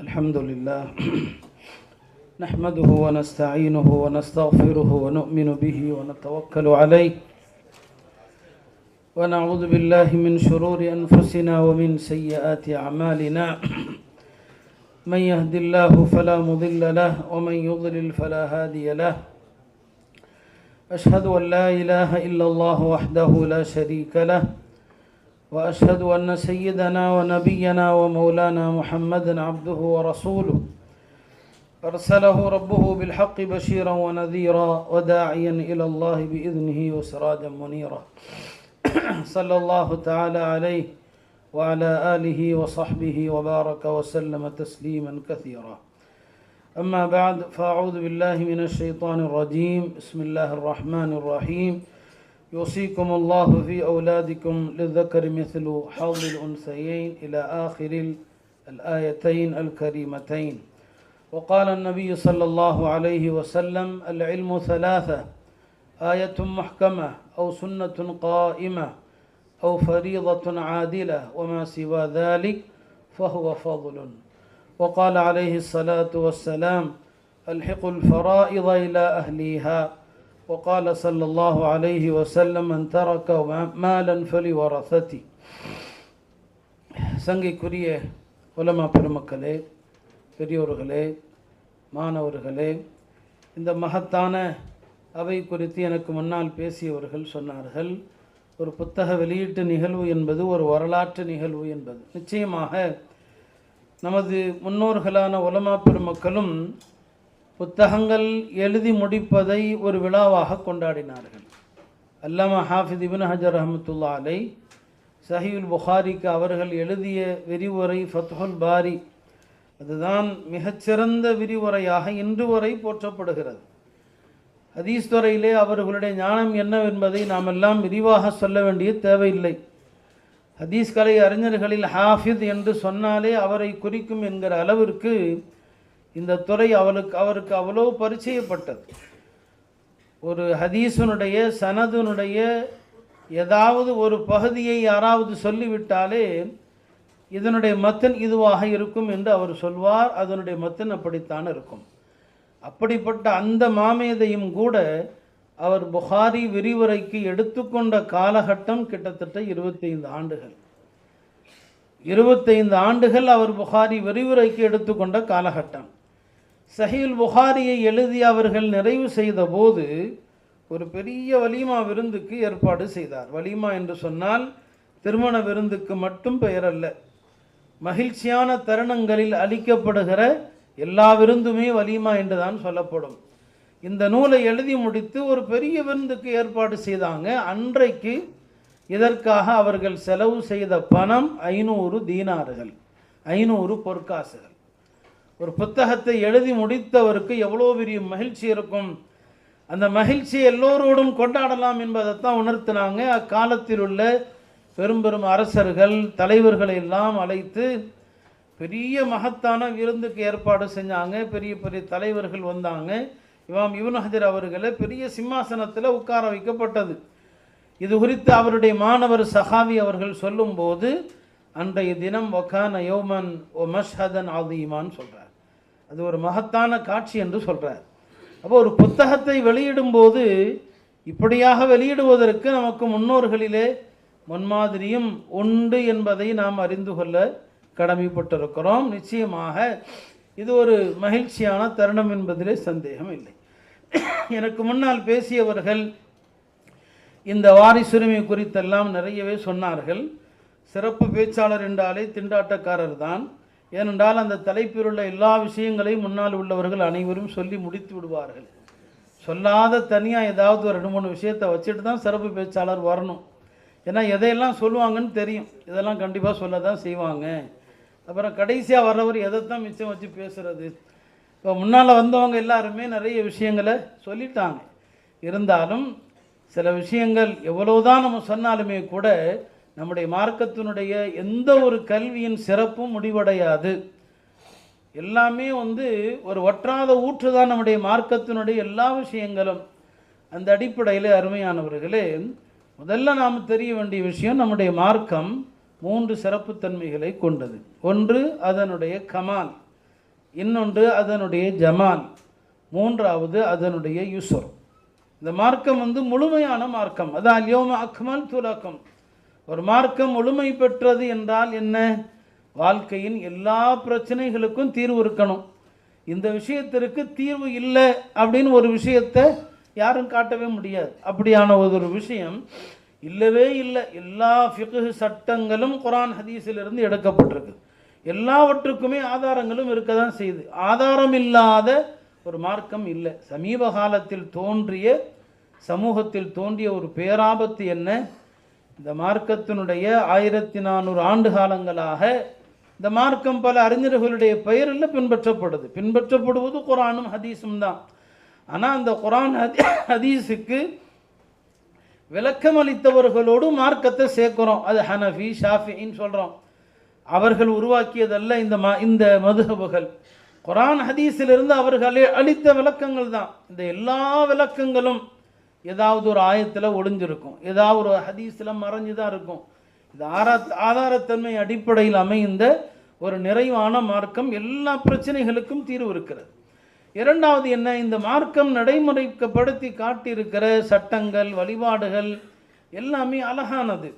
الحمد لله نحمده ونستعينه ونستغفره ونؤمن به ونتوكل عليه ونعوذ بالله من شرور أنفسنا ومن سيئات أعمالنا من يهد الله فلا مضل له ومن يضلل فلا هادي له أشهد أن لا إله إلا الله وحده لا شريك له وأشهد أن سيدنا ونبينا ومولانا محمدا عبده ورسوله أرسله ربه بالحق بشيرا ونذيرا وداعيا إلى الله بإذنه وسراجا منيرا صلى الله تعالى عليه وعلى آله وصحبه وبارك وسلم تسليما كثيرا. أما بعد فأعوذ بالله من الشيطان الرجيم. بسم الله الرحمن الرحيم. يوصيكم الله في أولادكم للذكر مثل حظ الأنثيين إلى آخر الآيتين الكريمتين. وقال النبي صلى الله عليه وسلم: العلم ثلاثة: آية محكمة أو سنة قائمة أو فريضة عادلة وما سوى ذلك فهو فضل. وقال عليه الصلاة والسلام: ألحقوا الفرائض إلى أهليها. وقال صلى الله عليه وسلم: من ترك مالا فلورثته. சங்கைக்குரிய உலமா பெருமக்களே, பெரியோர்களே, மாணவர்களே, இந்த மகத்தான அவை குறித்து எனக்கு முன்னால் பேசியவர்கள் சொன்னார்கள், ஒரு புத்தக வெளியீட்டு நிகழ்வு என்பது ஒரு வரலாற்று நிகழ்வு என்பது. நிச்சயமாக நமது முன்னோர்களான உலமா பெருமக்களும் புத்தகங்கள் எழுதி முடிப்பதை ஒரு விழாவாக கொண்டாடினார்கள். அல்லாமா ஹாஃபிஸ் இப்னு ஹஜர் ரஹ்மத்துல்லாஹி அலைஹி சஹீஹுல் புகாரிக்கு அவர்கள் எழுதிய விரிவுரை ஃபத்ஹுல் பாரி, அதுதான் மிகச்சிறந்த விரிவுரையாக இன்று வரை போற்றப்படுகிறது. ஹதீஸ் துறையிலே அவர்களுடைய ஞானம் என்னவென்பதை நாம் எல்லாம் விரிவாக சொல்ல வேண்டிய தேவையில்லை. ஹதீஸ் கலை அறிஞர்களில் ஹாஃபிஸ் என்று சொன்னாலே அவரை குறிக்கும் என்கிற அளவிற்கு இந்த துறை அவருக்கு அவ்வளோ பரிச்சயப்பட்டது. ஒரு ஹதீஸுனுடைய சனதுனுடைய ஏதாவது ஒரு பகுதியை யாராவது சொல்லிவிட்டாலே இதனுடைய மத்தன் இதுவாக இருக்கும் என்று அவர் சொல்வார். அதனுடைய மத்தன் அப்படித்தான் இருக்கும். அப்படிப்பட்ட அந்த மாமேதையும் கூட அவர் புகாரி விரிவுரைக்கு எடுத்துக்கொண்ட காலகட்டம் கிட்டத்தட்ட 25 ஆண்டுகள். 25 ஆண்டுகள் அவர் புகாரி விரிவுரைக்கு எடுத்துக்கொண்ட காலகட்டம். சஹீல் புகாரியை எழுதி அவர்கள் நிறைவு செய்த போது ஒரு பெரிய வலீமா விருந்துக்கு ஏற்பாடு செய்தார். வலீமா என்று சொன்னால் திருமண விருந்துக்கு மட்டும் பெயர் அல்ல, மகிழ்ச்சியான தருணங்களில் அளிக்கப்படுகிற எல்லா விருந்துமே வலீமா என்றுதான் சொல்லப்படும். இந்த நூலை எழுதி முடித்து ஒரு பெரிய விருந்துக்கு ஏற்பாடு செய்தாங்க. அன்றைக்கு இதற்காக அவர்கள் செலவு செய்த பணம் 500 தீனார்கள், 500 பொற்காசுகள். ஒரு புத்தகத்தை எழுதி முடித்தவருக்கு எவ்வளோ பெரிய மகிழ்ச்சி இருக்கும். அந்த மகிழ்ச்சியை எல்லோரோடும் கொண்டாடலாம் என்பதைத்தான் உணர்த்தினாங்க. அக்காலத்தில் உள்ள பெரும் பெரும் அரசர்கள் தலைவர்களை எல்லாம் அழைத்து பெரிய மகத்தான விருந்துக்கு ஏற்பாடு செஞ்சாங்க. பெரிய பெரிய தலைவர்கள் வந்தாங்க. இமாம் இப்னு ஹஜர் அவர்களை பெரிய சிம்மாசனத்தில் உட்கார வைக்கப்பட்டது. இது குறித்து அவருடைய மாணவர் சஹாவி அவர்கள் சொல்லும்போது, அன்றைய தினம் வகான யௌமன் ஒ மஷ்ஹதன் ஆதீமான்னு சொல்கிறார். அது ஒரு மகத்தான காட்சி என்று சொல்கிறார். அப்போ ஒரு புத்தகத்தை வெளியிடும்போது இப்படியாக வெளியிடுவதற்கு நமக்கு முன்னோர்களிலே முன்மாதிரியும் உண்டு என்பதை நாம் அறிந்து கொள்ள கடமைப்பட்டிருக்கிறோம். நிச்சயமாக இது ஒரு மகிழ்ச்சியான தருணம் என்பதிலே சந்தேகம் இல்லை. எனக்கு முன்னால் பேசியவர்கள் இந்த வாரிசுரிமை குறித்தெல்லாம் நிறையவே சொன்னார்கள். சிறப்பு பேச்சாளர் என்றாலே திண்டாட்டக்காரர் தான். ஏனென்றால் அந்த தலைப்பில் உள்ள எல்லா விஷயங்களையும் முன்னால் உள்ளவர்கள் அனைவரும் சொல்லி முடித்து விடுவார்கள். சொல்லாத தனியாக ஏதாவது ஒரு 2-3 விஷயத்தை வச்சுட்டு தான் சிறப்பு பேச்சாளர் வரணும். ஏன்னா எதையெல்லாம் சொல்லுவாங்கன்னு தெரியும், இதெல்லாம் கண்டிப்பாக சொல்ல தான் செய்வாங்க. அப்புறம் கடைசியாக வர்றவர் எதைத்தான் மிச்சம் வச்சு பேசுகிறது. இப்போ முன்னால் வந்தவங்க எல்லாருமே நிறைய விஷயங்களை சொல்லிட்டாங்க. இருந்தாலும் சில விஷயங்கள் எவ்வளோதான் நம்ம சொன்னாலுமே கூட நம்முடைய மார்க்கத்தினுடைய எந்த ஒரு கல்வியின் சிறப்பும் முடிவடையாது. எல்லாமே ஒரு வற்றாத ஊற்று தான் நம்முடைய மார்க்கத்தினுடைய எல்லா விஷயங்களும். அந்த அடிப்படையில் அருமையானவர்களே, முதல்ல நாம் தெரிய வேண்டிய விஷயம், நம்முடைய மார்க்கம் 3 சிறப்புத்தன்மைகளை கொண்டது. ஒன்று அதனுடைய கமால், இன்னொன்று அதனுடைய ஜமால், மூன்றாவது அதனுடைய யுஸ்ர். இந்த மார்க்கம் முழுமையான மார்க்கம். அதான் அல்யௌம அக்மல்து லக்கும். ஒரு மார்க்கம் முழுமை பெற்றது என்றால் என்ன? வாழ்க்கையின் எல்லா பிரச்சனைகளுக்கும் தீர்வு இருக்கணும். இந்த விஷயத்திற்கு தீர்வு இல்லை அப்படின்னு ஒரு விஷயத்தை யாரும் காட்டவே முடியாது. அப்படியான ஒரு விஷயம் இல்லவே இல்லை. எல்லா ஃபிக்ஹ் சட்டங்களும் குர்ஆன் ஹதீஸிலிருந்து எடுக்கப்பட்டிருக்கு. எல்லாவற்றுக்குமே ஆதாரங்களும் இருக்க தான் செய்யுது. ஆதாரம் இல்லாத ஒரு மார்க்கம் இல்லை. சமீப காலத்தில் தோன்றிய, சமூகத்தில் தோன்றிய ஒரு பேராபத்து என்ன? இந்த மார்க்கத்தினுடைய 1400 ஆண்டு காலங்களாக இந்த மார்க்கம் பல அறிஞர்களுடைய பெயரில் பின்பற்றப்படுவது குர்ஆனும் ஹதீஸும் தான். ஆனால் அந்த குர்ஆன் ஹதீஸுக்கு விளக்கம் அளித்தவர்களோடு மார்க்கத்தை சேர்க்கிறோம். அது ஹனஃபி, ஷாஃபின்னு சொல்கிறோம். அவர்கள் உருவாக்கியதல்ல இந்த மதுஹபுகள். குர்ஆன் ஹதீஸிலிருந்து அவர்கள் அளித்த விளக்கங்கள் தான். இந்த எல்லா விளக்கங்களும் ஏதாவது ஒரு ஆயத்தில் ஒளிஞ்சிருக்கும், ஏதாவது ஒரு ஹதீஸில் மறைஞ்சு தான் இருக்கும். இது ஆதாரத்தன்மை அடிப்படையில் அமைந்த ஒரு நிறைவான மார்க்கம். எல்லா பிரச்சனைகளுக்கும் தீர்வு இருக்கிறது. இரண்டாவது என்ன? இந்த மார்க்கம் நடைமுறைப்படுத்தி காட்டியிருக்கிற சட்டங்கள், வழிபாடுகள் எல்லாமே அழகானது.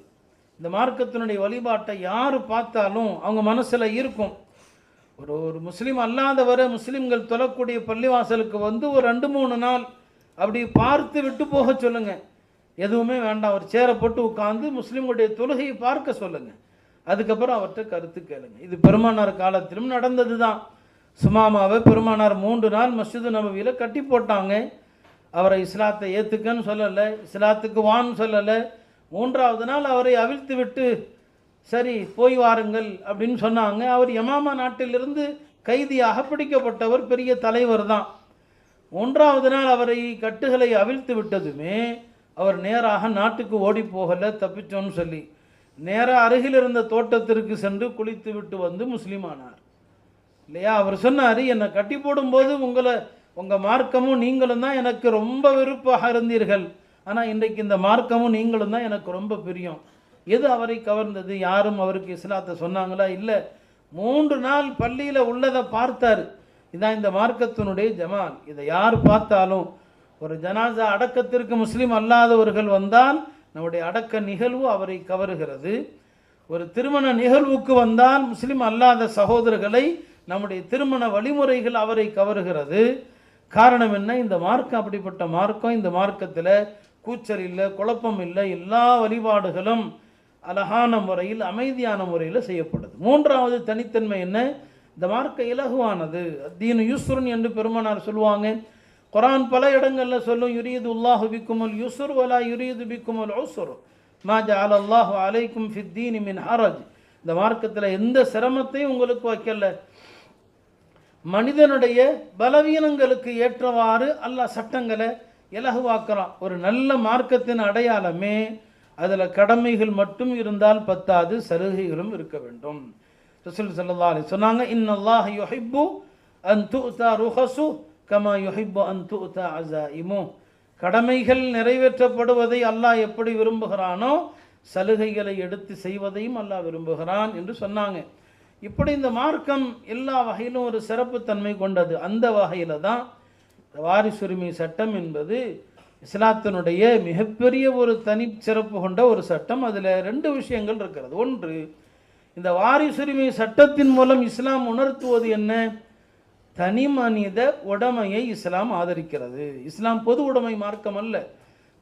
இந்த மார்க்கத்தினுடைய வழிபாட்டை யார் பார்த்தாலும் அவங்க மனசில் இருக்கும். ஒரு முஸ்லீம் அல்லாதவரை முஸ்லீம்கள் தொழக்கூடிய பள்ளிவாசலுக்கு ஒரு 2-3 நாள் அப்படி பார்த்து விட்டு போக சொல்லுங்கள். எதுவுமே வேண்டாம், ஒரு சேரை போட்டு உட்காந்து முஸ்லீம்களுடைய தொழுகையை பார்க்க சொல்லுங்கள். அதுக்கப்புறம் அவர்கிட்ட கருத்து கேளுங்க. இது பெருமானார் காலத்திலும் நடந்தது தான். சுமாமாவை பெருமானார் 3 நாள் மஸ்ஜிது நபவியில் கட்டி போட்டாங்க. அவரை இஸ்லாத்தை ஏற்றுக்கன்னு சொல்லலை, இஸ்லாத்துக்கு வான்னு சொல்லலை. 3ஆவது நாள் அவரை அவிழ்த்து விட்டு சரி போய் வாருங்கள் அப்படின்னு சொன்னாங்க. அவர் யமாமா நாட்டிலிருந்து கைதியாக பிடிக்கப்பட்டவர், பெரிய தலைவர் தான். 3ஆவது நாள் அவரை கட்டுகளை அவிழ்த்து விட்டதுமே அவர் நேராக நாட்டுக்கு ஓடி போகலை, தப்பிச்சோன்னு சொல்லி நேராக அருகில் இருந்த தோட்டத்திற்கு சென்று குளித்து விட்டு முஸ்லீம் ஆனார் இல்லையா? அவர் சொன்னார், என்னை கட்டி போடும்போது உங்கள் மார்க்கமும் நீங்களும் தான் எனக்கு ரொம்ப விருப்பாக இருந்தீர்கள். ஆனால் இன்றைக்கு இந்த மார்க்கமும் நீங்களும் தான் எனக்கு ரொம்ப பிரியம். எது அவரை கவர்ந்தது? யாரும் அவருக்கு இஸ்லாத்தை சொன்னாங்களா? இல்லை. 3 நாள் பள்ளியில் உள்ளதை பார்த்தார். இதான் இந்த மார்க்கத்தினுடைய ஜமால். இதை யார் பார்த்தாலும், ஒரு ஜனாசா அடக்கத்திற்கு முஸ்லீம் அல்லாதவர்கள் வந்தால் நம்முடைய அடக்க நிகழ்வு அவரை கவருகிறது. ஒரு திருமண நிகழ்வுக்கு வந்தால் முஸ்லீம் அல்லாத சகோதரர்களை நம்முடைய திருமண வழிமுறைகள் அவரை கவருகிறது. காரணம் என்ன? இந்த மார்க்கம் அப்படிப்பட்ட மார்க்கம். இந்த மார்க்கத்தில் கூச்சல் இல்லை, குழப்பம் இல்லை. எல்லா வழிபாடுகளும் அழகான முறையில், அமைதியான முறையில் செய்யப்படுது. 3ஆவது தனித்தன்மை என்ன? இந்த மார்க்க இலகுவானது. தீனு யூஸ்ருன் என்று பெருமானார் சொல்லுவாங்க. குர்ஆன் பல இடங்களில் சொல்லும், யுரீதுல்லாஹு பிக்குமுல் யுஸ்ர் வலா யுரீது பிக்குமுல் உஸ்ர் மா ஜஅலல்லாஹு அலைக்கும் ஃபித்தீனி மின் ஹரஜ். இந்த மார்க்கத்தில் எந்த சிரமத்தையும் உங்களுக்கு வைக்கல. மனிதனுடைய பலவீனங்களுக்கு ஏற்றவாறு அல்லாஹ் சட்டங்களை இலகுவாக்குறான். ஒரு நல்ல மார்க்கத்தின் அடையாளமே அதில் கடமைகள் மட்டும் இருந்தால் பத்தாது, சலுகைகளும் இருக்க வேண்டும். ரசூல் ஸல்லல்லாஹு அலைஹி சொன்னாங்க, இன்னல்லாஹ யுஹிப்பு அன் துஅதா ருஹஸு கமா யுஹிப்பு அன் துஅதா அஸாயிமு. கடமைகள் நிறைவேற்றப்படுவதை அல்லாஹ் எப்படி விரும்புகிறானோ சலுகைகளை எடுத்து செய்வதையும் அல்லாஹ் விரும்புகிறான் என்று சொன்னாங்க. இப்படி இந்த மார்க்கம் எல்லா வகையிலும் ஒரு சிறப்புத்தன்மை கொண்டது. அந்த வகையில் தான் வாரிசுரிமை சட்டம் என்பது இஸ்லாத்தினுடைய மிகப்பெரிய ஒரு தனி சிறப்பு கொண்ட ஒரு சட்டம். அதில் 2 விஷயங்கள் இருக்கிறது. ஒன்று, இந்த வாரிசுரிமை சட்டத்தின் மூலம் இஸ்லாம் உணர்த்துவது என்ன? தனி மனித உடைமையை இஸ்லாம் ஆதரிக்கிறது. இஸ்லாம் பொது உடைமை மார்க்கம் அல்ல.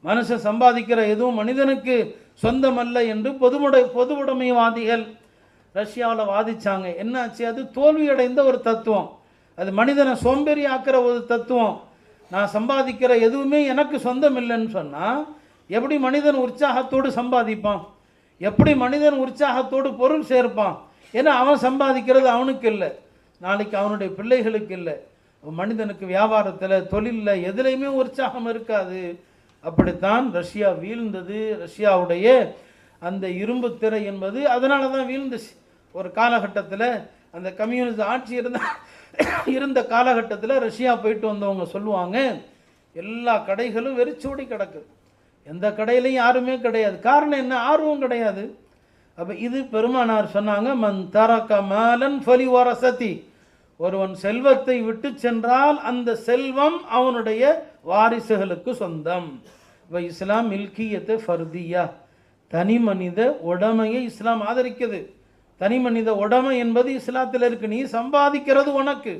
மனுஷன் சம்பாதிக்கிற எதுவும் மனிதனுக்கு சொந்தம் அல்ல என்று பொது உடைமைவாதிகள் ரஷ்யாவில் வாதிச்சாங்க. என்னாச்சு? அது தோல்வியடைந்த ஒரு தத்துவம். அது மனிதனை சோம்பேறி ஆக்கிற ஒரு தத்துவம். நான் சம்பாதிக்கிற எதுவுமே எனக்கு சொந்தம் இல்லைன்னு சொன்னால் எப்படி மனிதன் உற்சாகத்தோடு சம்பாதிப்பான்? எப்படி மனிதன் உற்சாகத்தோடு பொருள் சேர்ப்பான்? ஏன்னா அவன் சம்பாதிக்கிறது அவனுக்கு இல்லை, நாளைக்கு அவனுடைய பிள்ளைகளுக்கு இல்லை. மனிதனுக்கு வியாபாரத்தில், தொழிலில், எதுலேயுமே உற்சாகம் இருக்காது. அப்படித்தான் ரஷ்யா வீழ்ந்தது. ரஷ்யாவுடைய அந்த இரும்பு திரை என்பது அதனால தான் வீழ்ந்துச்சு. ஒரு காலகட்டத்தில் அந்த கம்யூனிஸ்ட் ஆட்சி இருந்த காலகட்டத்தில் ரஷ்யா போயிட்டு வந்தவங்க சொல்லுவாங்க, எல்லா கடைகளும் வெறிச்சோடி கிடக்குது, எந்த கடையிலையும் யாருமே கிடையாது. காரணம் என்ன? ஆர்வம் கிடையாது. அப்போ இது பெருமானார் சொன்னாங்க, மன் தரக மாலன் ஃபலி வரசதி. ஒருவன் செல்வத்தை விட்டு சென்றால் அந்த செல்வம் அவனுடைய வாரிசுகளுக்கு சொந்தம். இப்போ இஸ்லாம் மில்கியத்தை ஃபர்தியா, தனி மனித உடைமையை இஸ்லாம் ஆதரிக்குது. தனி மனித உடைமை என்பது இஸ்லாத்தில் இருக்கு. நீ சம்பாதிக்கிறது உனக்கு,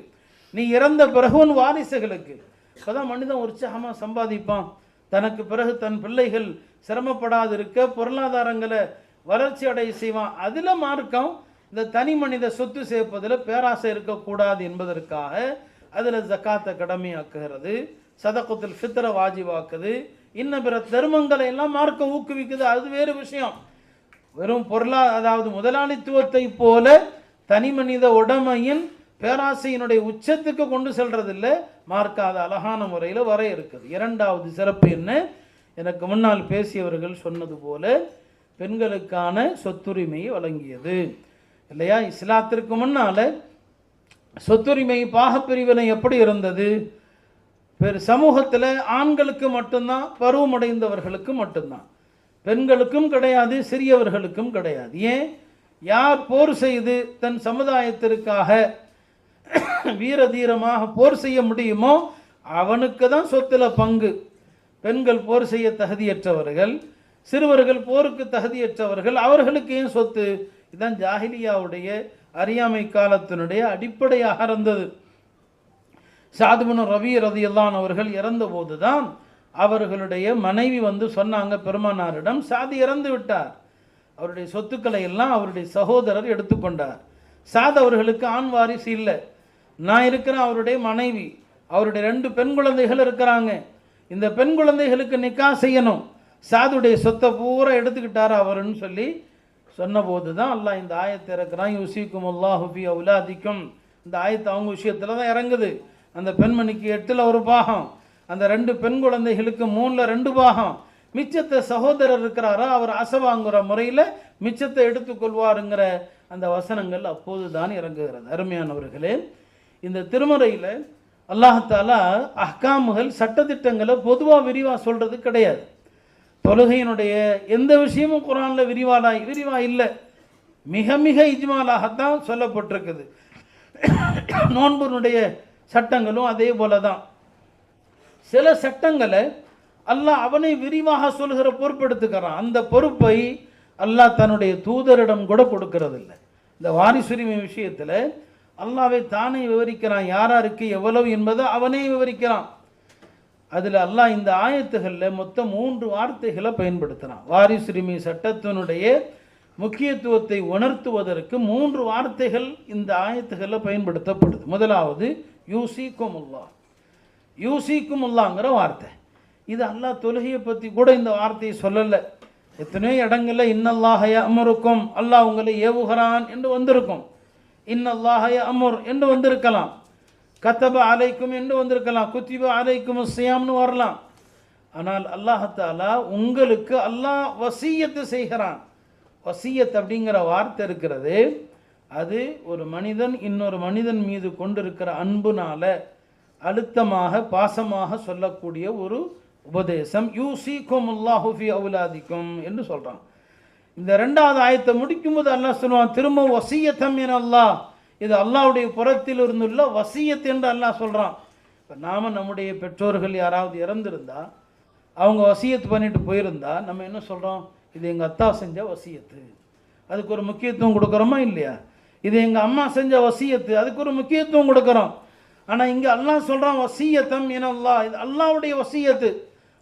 நீ இறந்த பிறகு உன் வாரிசுகளுக்கு. இப்போதான் மனிதன் உற்சாகமாக சம்பாதிப்பான். தனக்கு பிறகு தன் பிள்ளைகள் சிரமப்படாது இருக்க பொருளாதாரங்களை வளர்ச்சி அடைய செய்வான். அதில் மார்க்கம் இந்த தனி மனித சொத்து சேர்ப்பதில் பேராசை இருக்கக்கூடாது என்பதற்காக அதில் ஜக்காத்தை கடமையாக்குகிறது, சதகத்துல் ஃபித்ர வாஜிபாக்குது, இன்னும் பிற தர்மங்களை எல்லாம் மார்க்கம் ஊக்குவிக்குது. அது வேறு விஷயம். வெறும் அதாவது முதலாளித்துவத்தை போல தனி மனித உடைமையின் பேராசையினுடைய உச்சத்துக்கு கொண்டு செல்றதில்லை. மார்க்க அது அழகான முறையில் வர இருக்குது. இரண்டாவது சிறப்பு என்ன? எனக்கு முன்னால் பேசியவர்கள் சொன்னது போல பெண்களுக்கான சொத்துரிமையை வழங்கியது இல்லையா? இஸ்லாத்திற்கு முன்னால் சொத்துரிமை பாகப்பிரிவினை எப்படி இருந்தது? சமூகத்தில் ஆண்களுக்கு மட்டும்தான், பருவமடைந்தவர்களுக்கு மட்டும்தான், பெண்களுக்கும் கிடையாது, சிறியவர்களுக்கும் கிடையாது. ஏன்? யார் போர் செய்து தன் சமுதாயத்திற்காக வீர தீரமாக போர் செய்ய முடியுமோ அவனுக்கு தான் சொத்துல பங்கு. பெண்கள் போர் செய்ய தகுதியற்றவர்கள், சிறுவர்கள் போருக்கு தகுதியற்றவர்கள், அவர்களுக்கு ஏன் சொத்து? இதுதான் ஜாஹிலியாவுடைய அறியாமை காலத்தினுடைய அடிப்படையாக இருந்தது. சாத் பின் ரபீ ரலியல்லாஹு அவர்கள் இறந்தபோது தான் அவர்களுடைய மனைவி வந்து சொன்னாங்க பெருமானாரிடம், சாத் இறந்து விட்டார், அவருடைய சொத்துக்களை எல்லாம் அவருடைய சகோதரர் எடுத்துக்கொண்டார். சாத் அவர்களுக்கு ஆண் வாரிசு இல்லை, நான் இருக்கிறேன், அவருடைய மனைவி, அவருடைய 2 பெண் குழந்தைகள் இருக்கிறாங்க, இந்த பெண் குழந்தைகளுக்கு நிக்கா செய்யணும், சாதுடைய சொத்தை பூரா எடுத்துக்கிட்டார் அவருன்னு சொல்லி சொன்னபோது தான் அல்லாஹ் இந்த ஆயத்தை இறக்குறான். யுஸீக்கும் அல்லாஹு ஃபீ அவுலாதிக்கும். இந்த ஆயத்தை அவங்க விஷயத்தில் தான் இறங்குது. அந்த பெண்மணிக்கு 8ல் 1 பாகம், அந்த 2 பெண் குழந்தைகளுக்கு 3ல் 2 பாகம், மிச்சத்தை சகோதரர் இருக்கிறாரோ அவர் அசவாங்கிற முறையில் மிச்சத்தை எடுத்துக்கொள்வாருங்கிற அந்த வசனங்கள் அப்போது தான் இறங்குகிறது. அருமையானவர்களே, இந்த திருமறையில் அல்லாஹாலா அஹ்காமுகள் சட்டத்திட்டங்களை பொதுவாக விரிவாக சொல்கிறது கிடையாது. தொழுகையினுடைய எந்த விஷயமும் குர்ஆனில் விரிவாக இல்லை, மிக மிக இஜ்மாலாகத்தான் சொல்லப்பட்டிருக்குது. நோன்புனுடைய சட்டங்களும் அதே போல தான். சில சட்டங்களை அல்லாஹ் அவனை விரிவாக சொல்கிற பொறுப்பெடுத்துக்கிறான். அந்த பொறுப்பை அல்லாஹ் தன்னுடைய தூதரிடம் கூட கொடுக்கறதில்லை. இந்த வாரிசுரிமை விஷயத்தில் அல்லாஹ்வை தானே விவரிக்கிறான், யாராருக்கு எவ்வளவு என்பதை அவனே விவரிக்கிறான். அதில் அல்லாஹ் இந்த ஆயத்துகளில் மொத்தம் 3 வார்த்தைகளை பயன்படுத்துகிறான். வாரிசுரிமை சட்டத்தினுடைய முக்கியத்துவத்தை உணர்த்துவதற்கு 3 வார்த்தைகள் இந்த ஆயத்துகளில் பயன்படுத்தப்படுது. முதலாவது யூசிக்குமுல்லா, யூசிக்குமுல்லாங்கிற வார்த்தை. இது அல்லாஹ் தொழுகையை பற்றி கூட இந்த வார்த்தையை சொல்லலை. எத்தனையோ இடங்களில் இன்னல்லாஹ யஅமுருக்கும், அல்லாஹ் உங்களை ஏவுகிறான் என்று வந்திருக்கும், இன்னல்லாஹ யஅமுர் என்று வந்திருக்கலாம், கத்தப அலைக்கும் என்று வந்திருக்கலாம், குத்திப அலைக்கும் ஸியாம்னு வரலாம். ஆனால் அல்லாஹ் தஆலா உங்களுக்கு அல்லாஹ் வசியத்து செய்கிறான். வசியத் அப்படிங்கிற வார்த்தை இருக்கிறது, அது ஒரு மனிதன் இன்னொரு மனிதன் மீது கொண்டிருக்கிற அன்புனால அழுத்தமாக பாசமாக சொல்லக்கூடிய ஒரு உபதேசம். யூசிக்குமுல்லாஹு ஃபீ அவுலாதிக்கும் என்று சொல்கிறான். இந்த 2வது ஆயத்தை முடிக்கும்போது அல்லாஹ் சொல்லுவான், திரும்ப வசியத்தம் என அல்லாஹ், இது அல்லாஹ்வுடைய புறத்தில் இருந்துள்ள வசியத் என்று அல்லாஹ் சொல்கிறான். இப்போ நாம் நம்முடைய பெற்றோர்கள் யாராவது இறந்துருந்தா, அவங்க வசியத்து பண்ணிட்டு போயிருந்தா நம்ம என்ன சொல்கிறோம்? இது எங்கள் அத்தா செஞ்ச வசியத்து, அதுக்கு ஒரு முக்கியத்துவம் கொடுக்குறோமா இல்லையா? இது எங்கள் அம்மா செஞ்ச வசியத்து, அதுக்கு ஒரு முக்கியத்துவம் கொடுக்குறோம். ஆனால் இங்கே அல்லாஹ் சொல்கிறான் வசியத்தம் என அல்லாஹ், இது அல்லாஹ்வுடைய வசியத்து.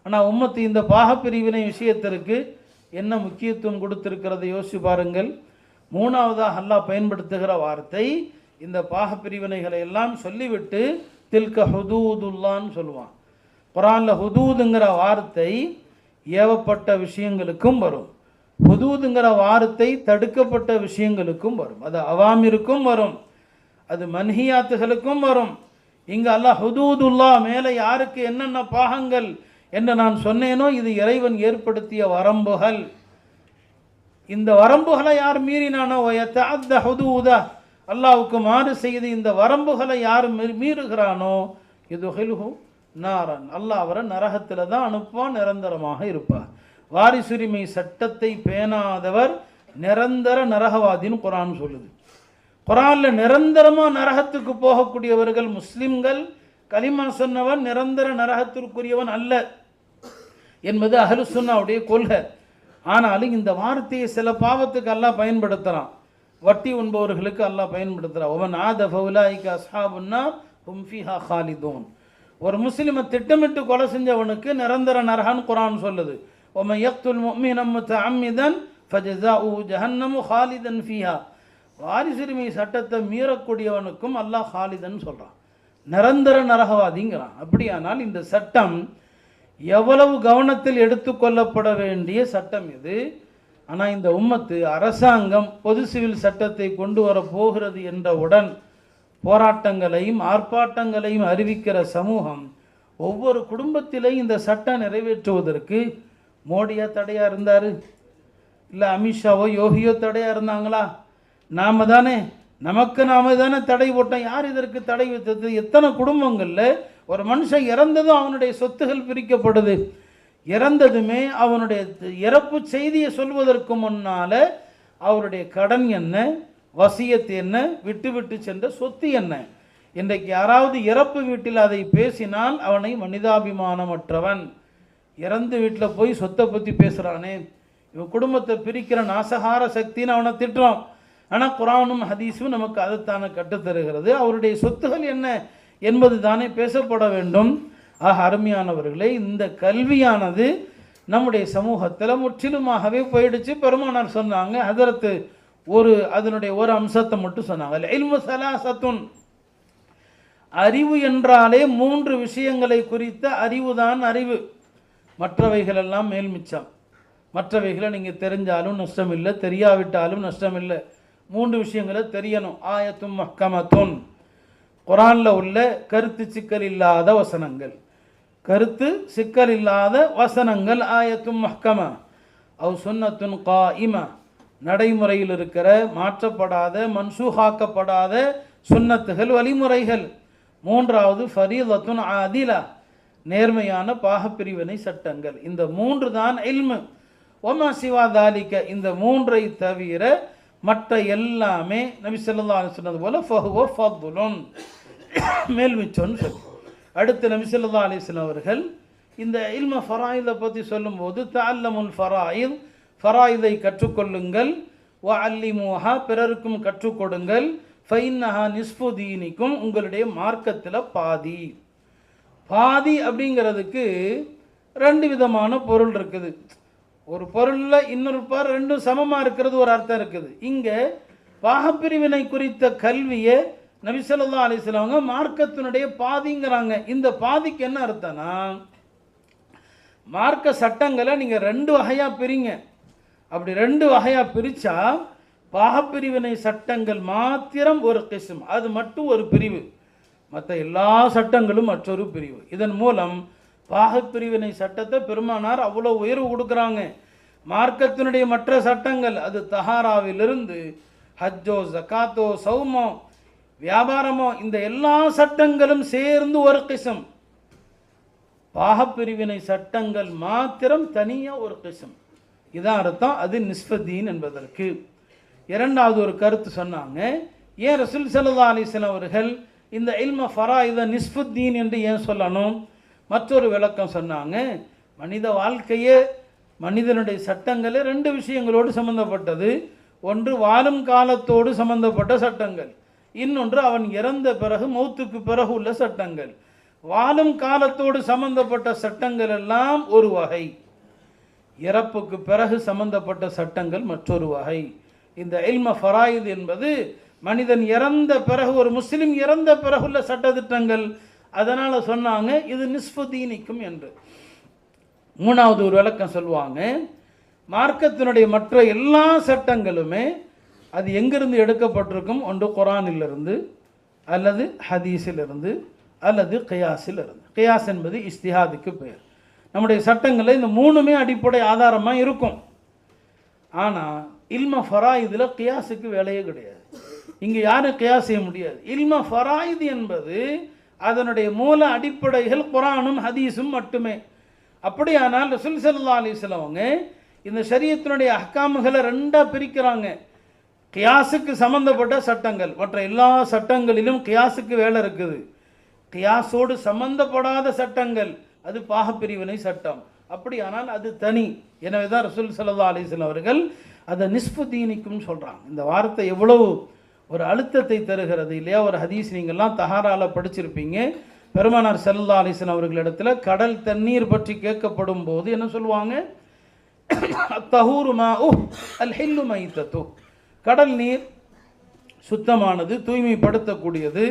ஆனால் உம்மத்து இந்த பாகப்பிரிவினை விஷயத்திற்கு என்ன முக்கியத்துவம் கொடுத்திருக்கிறதை யோசிச்சு பாருங்கள். 3வதாக அல்லாஹ் பயன்படுத்துகிற வார்த்தை, இந்த பாகப்பிரிவினைகளை எல்லாம் சொல்லிவிட்டு தில்க ஹுதூதுல்லான்னு சொல்லுவான். குர்ஆனில் ஹுதூதுங்கிற வார்த்தை ஏவப்பட்ட விஷயங்களுக்கும் வரும், ஹுதூதுங்கிற வார்த்தை தடுக்கப்பட்ட விஷயங்களுக்கும் வரும், அது அவாமிருக்கும் வரும், அது மன்ஹியாத்துகளுக்கும் வரும். இங்கே அல்லாஹ் ஹுதூதுல்லா மேலே யாருக்கு என்னென்ன பாகங்கள் என்று நான் சொன்னேனோ இது இறைவன் ஏற்படுத்திய வரம்புகள். இந்த வரம்புகளை யார் மீறினானோ வயத்தஅத்த ஹுதூதா, அல்லாஹ்வுக்கு மாறு செய்து இந்த வரம்புகளை யார் மீறுகிறானோ யுத்ஹிலுஹு நாரன், அல்லாஹ் அவரை நரகத்தில் தான் அனுப்புவான், நிரந்தரமாக இருப்பார். வாரிசுரிமை சட்டத்தை பேணாதவர் நிரந்தர நரகவாதின்னு குர்ஆன் சொல்லுது. குர்ஆனில் நிரந்தரமாக நரகத்துக்கு போகக்கூடியவர்கள் முஸ்லிம்கள், கலிமா சொன்னவன் நிரந்தர நரகத்திற்குரியவன் அல்ல என்பது அஹ்லு சுன்னாவுடைய கொள்கை. ஆனாலும் இந்த வார்த்தையை சில பாவத்துக்கு அல்லாஹ் பயன்படுத்துகிறான். வட்டி உண்பவர்களுக்கு அல்லாஹ் பயன்படுத்துகிறான். ஒமன் ஆத ஃபவுலாயிக அஸ்ஹாபுன்னா ஹும் ஃபீஹா காலிதூன். ஒரு முஸ்லிமை திட்டமிட்டு கொலை செஞ்சவனுக்கு நிரந்தர நரகன் குர்ஆன் சொல்லுது. ஒமன் யக்துல் முஃமினன் முத்தஅம்மிதன் ஃபஜஸாஉஹு ஜஹன்னமு காலிதன் ஃபீஹா. வாரிசுரிமை சட்டத்தை மீறக்கூடியவனுக்கும் அல்லாஹ் காலிதன் சொல்கிறான், நிரந்தர நரகவாதிங்கிறான். அப்படியானால் இந்த சட்டம் எவ்வளவு கவனத்தில் எடுத்துக்கொள்ளப்பட வேண்டிய சட்டம் இது. ஆனால் இந்த உம்மத்து அரசாங்கம் பொது சிவில் சட்டத்தை கொண்டு வர போகிறது என்றவுடன் போராட்டங்களையும் ஆர்ப்பாட்டங்களையும் அறிவிக்கிற சமூகம் ஒவ்வொரு குடும்பத்திலையும் இந்த சட்டம் நிறைவேற்றுவதற்கு மோடியா தடையாக இருந்தார், இல்லை அமித்ஷாவோ யோகியோ தடையாக இருந்தாங்களா? நாம தானே தடை போட்டோம். யார் இதற்கு தடை வைத்தது? எத்தனை குடும்பங்களில் ஒரு மனுஷன் இறந்ததும் அவனுடைய சொத்துகள் பிரிக்கப்படுது. இறந்ததுமே அவனுடைய இறப்பு செய்தியை சொல்வதற்கு முன்னால் அவருடைய கடன் என்ன, வசியத்து என்ன, விட்டு விட்டு சென்ற சொத்து என்ன. இன்றைக்கு யாராவது இறப்பு வீட்டில் அதை பேசினால் அவனை மனிதாபிமானமற்றவன், இறந்து வீட்டில் போய் சொத்தை பற்றி பேசுகிறானே, இவன் குடும்பத்தை பிரிக்கிற நாசகார சக்தின்னு அவனை திட்டுறான். ஆனால் குர்ஆனும் ஹதீஸும் நமக்கு அதைத்தானே கற்றுத்தருகிறது. அவருடைய சொத்துகள் என்ன என்பது தானே பேசப்பட வேண்டும். ஆக அருமையானவர்களே, இந்த கல்வியானது நம்முடைய சமூகத்தில் முற்றிலுமாகவே போயிடுச்சு. பெருமானார் சொன்னாங்க, ஹதரத்து அதனுடைய ஒரு அம்சத்தை மட்டும் சொன்னாங்க. இல்மு ஸலாஸத்துன், அறிவு என்றாலே 3 விஷயங்களை குறித்த அறிவுதான் அறிவு. மற்றவைகளெல்லாம் மேல்மிச்சம். மற்றவைகளை நீங்கள் தெரிஞ்சாலும் நஷ்டம் இல்லை, தெரியாவிட்டாலும் நஷ்டம் இல்லை. 3 விஷயங்களை தெரியணும். ஆயத்தும் மஹ்கமத்துன், குர்ஆனில் உள்ள கருத்து சிக்கல் இல்லாத வசனங்கள், கருத்து சிக்கல் இல்லாத வசனங்கள் ஆயத்தும் மஹ்கமா. அவ் சுன்னத்துன் காயிமா, நடைமுறையில் இருக்கிற மாற்றப்படாத மன்சூஹாக்கப்படாத சுன்னத்துகள், வழிமுறைகள். 3வது ஃபரீதத்துன் ஆதிலா, நேர்மையான பாகப்பிரிவினை சட்டங்கள். இந்த 3 தான் இல்மு. ஒமா சிவா தாலிக்க, இந்த 3ஐ தவிர மற்ற எல்லாமே நபி ஸல்லல்லாஹு அலைஹி சொன்னது போல ஃபஹுவ ஃபதுலுன், மேல்மிச்சோன்னு சொல்லி. அடுத்து நபி ஸல்லல்லாஹு அலைஹி வஸல்லம் அவர்கள் இந்த இல்ம ஃபராயிதை பற்றி சொல்லும்போது தஅல்லமுல் ஃபராயித், ஃபராயிதை கற்றுக்கொள்ளுங்கள், வ அல்லிமுஹா, பிறருக்கும் கற்றுக் கொடுங்கள், ஃபைன்னஹா நிஸ்ஃபு தீனிக்கும், உங்களுடைய மார்க்கத்தில் பாதி. பாதி அப்படிங்கிறதுக்கு 2 விதமான பொருள் இருக்குது. ஒரு பொருளில் இன்னொரு பொருள் ரெண்டும் சமமாக இருக்கிறது ஒரு அர்த்தம் இருக்குது. இங்கே பாகப்பிரிவினை குறித்த கல்வியை நபி ஸல்லல்லாஹு அலைஹி வஸல்லம் மார்க்கத்தினுடைய பாதிங்கிறாங்க. இந்த பாதிக்கு என்ன அர்த்தம்னா, மார்க்க சட்டங்களை நீங்கள் 2 வகையாக பிரிங்க. அப்படி 2 வகையாக பிரித்தா பாகப்பிரிவினை சட்டங்கள் மாத்திரம் ஒரு கிஸ்ம், அது மட்டும் ஒரு பிரிவு, மற்ற எல்லா சட்டங்களும் மற்றொரு பிரிவு. இதன் மூலம் பாகப்பிரிவினை சட்டத்தை பெருமானார் அவ்வளோ உயர்வு கொடுக்குறாங்க. மார்க்கத்தினுடைய மற்ற சட்டங்கள், அது தஹாராவிலிருந்து ஹஜ்ஜோ, ஜக்காத்தோ, சௌமோ, வியாபாரமோ, இந்த எல்லா சட்டங்களும் சேர்ந்து ஒரு கிஸ்ம். பாகப்பிரிவினை சட்டங்கள் மாத்திரம் தனியாக ஒரு கிஸ்ம். இதான் அர்த்தம். அது நிஸ்ஃபுத்தீன் என்பதற்கு. 2வது ஒரு கருத்து சொன்னாங்க. ஏன் ரசூல் ஸல்லல்லாஹு அலைஹி வஸல்லம் அவர்கள் இந்த இல்ம ஃபராயித நிஸ்ஃபுத்தீன் என்று ஏன் சொல்லணும்? மற்றொரு விளக்கம் சொன்னாங்க. மனித வாழ்க்கையே, மனிதனுடைய சட்டங்களே 2 விஷயங்களோடு சம்பந்தப்பட்டது. ஒன்று வாழும் காலத்தோடு சம்பந்தப்பட்ட சட்டங்கள், இன்னொன்று அவன் இறந்த பிறகு மௌத்துக்கு பிறகு உள்ள சட்டங்கள். வாழும் காலத்தோடு சம்பந்தப்பட்ட சட்டங்கள் எல்லாம் ஒரு வகை, இறப்புக்கு பிறகு சம்பந்தப்பட்ட சட்டங்கள் மற்றொரு வகை. இந்த இல்ம ஃபராயித் என்பது மனிதன் இறந்த பிறகு, ஒரு முஸ்லிம் இறந்த பிறகு உள்ள சட்டத்திட்டங்கள். அதனால் சொன்னாங்க இது நிஸ்ஃபு தீனிக்கும் என்று. 3வது ஒரு விளக்கம் சொல்லுவாங்க, மார்க்கத்தினுடைய மற்ற எல்லா சட்டங்களுமே அது எங்கிருந்து எடுக்கப்பட்டிருக்கும்? ஒன்று குர்ஆனிலிருந்து, அல்லது ஹதீஸிலிருந்து, அல்லது கியாஸிலிருந்து. கியாஸ் என்பது இஸ்திஹாதுக்கு பெயர். நம்முடைய சட்டங்களில் இந்த 3மே அடிப்படை ஆதாரமாக இருக்கும். ஆனால் இல்ம ஃபராயிதில் கியாஸுக்கு வேலையே கிடையாது. இங்கே யாரும் கியாஸ் செய்ய முடியாது. இல்ம ஃபராயித் என்பது அதனுடைய மூல அடிப்படைகள் குர்ஆனும் ஹதீஸும் மட்டுமே. அப்படியானால் ரசூல் ஸல்லல்லாஹு அலைஹி வஸல்லம் அவங்க இந்த ஷரியத்தினுடைய அஹ்காமுகளை 2ஆக பிரிக்கிறாங்க. கியாஸுக்கு சம்பந்தப்பட்ட சட்டங்கள், மற்ற எல்லா சட்டங்களிலும் கியாஸுக்கு வேலை இருக்குது. கியாஸோடு சம்பந்தப்படாத சட்டங்கள் அது பாகப்பிரிவினை சட்டம். அப்படியானால் அது தனி. எனவே தான் ரசூல் ஸல்லல்லாஹு அலைஹி வஸல்லம் அவர்கள் அதை நிஸ்ஃபு தீனிக்கும் சொல்கிறாங்க. இந்த வார்த்தை எவ்வளவு ஒரு அழுத்தத்தை தருகிறது இல்லையா? ஒரு ஹதீஸ் நீங்கள்லாம் தஹாரால படிச்சிருப்பீங்க. பெருமானார் ஸல்லல்லாஹு அலைஹி வஸல்லம் அவர்களிடத்தில் கடல் தண்ணீர் பற்றி கேட்கப்படும் போது என்ன சொல்லுவாங்க? அத்தஹூரு மாஉ அல் ஹில்லு மைத்தத்து. கடல் நீர் சுத்தமானது, தூய்மைப்படுத்தக்கூடியது,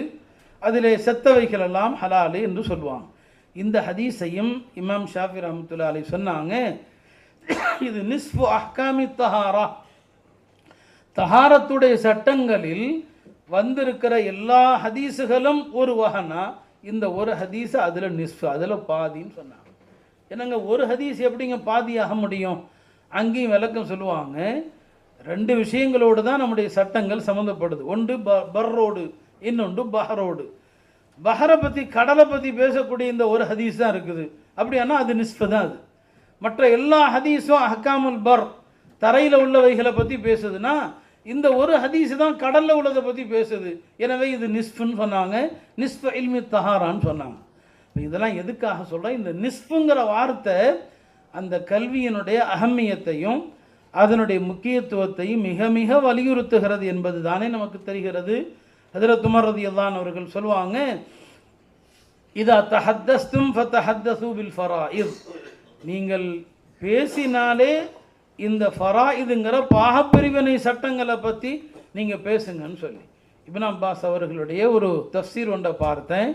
அதிலே செத்தவைகள் எல்லாம் ஹலாலு என்று சொல்லுவாங்க. இந்த ஹதீஸையும் இமாம் ஷாஃபி ரஹ்மத்துல்லாஹி அலைஹி சொன்னாங்க, இது நிஸ்ஃபு அஹ்காமி தஹாரா, தஹாரத்துடைய சட்டங்களில் வந்திருக்கிற எல்லா ஹதீஸுகளும் ஒரு வகனா, இந்த ஒரு ஹதீஸு அதில் நிஸ்ஃபு, அதில் பாதின்னு சொன்னாங்க. என்னங்க ஒரு ஹதீஸ் எப்படிங்க பாதி ஆக முடியும்? அங்கேயும் விளக்கம் சொல்லுவாங்க. ரெண்டு விஷயங்களோடு தான் நம்முடைய சட்டங்கள் சம்மந்தப்படுது. ஒன்று பர்ரோடு, இன்னொன்று பஹரோடு. பஹரை பற்றி, கடலை பற்றி பேசக்கூடிய இந்த ஒரு ஹதீஸ் தான் இருக்குது. அப்படியானா அது நிஸ்ஃபு தான். அது மற்ற எல்லா ஹதீஸும் அஹ்காமுல் பர், தரையில் உள்ளவைகளை பற்றி பேசுதுன்னா இந்த ஒரு ஹதீஸ் தான் கடலில் உள்ளதை பற்றி பேசுது. எனவே இது நிஸ்ஃபுன்னு சொன்னாங்க, நிஸ்ஃபு இல்மி தஹாரான்னு சொன்னாங்க. இதெல்லாம் எதுக்காக சொல்கிறேன்? இந்த நிஸ்ஃபுங்கிற வார்த்தை அந்த கல்வியினுடைய அகம்மியத்தையும் அதனுடைய முக்கியத்துவத்தையும் மிக மிக வலியுறுத்துகிறது என்பது தானே நமக்கு தெரிகிறது. ஹஜ்ரத் உமர் ரலியல்லாஹு அன்ஹு அவர்கள் சொல்லுவாங்க, இதா தஹத்தஸ்தும் ஃபதஹத்தஸு பில் ஃபராயித், நீங்கள் பேசினாலே இந்த ஃபராயிதுங்கிற பாகப்பிரிவினை சட்டங்களை பற்றி நீங்கள் பேசுங்கன்னு சொல்லி. இப்னு அப்பாஸ் அவர்களுடைய ஒரு தஃப்சீர் ஒன்றை பார்த்தேன்.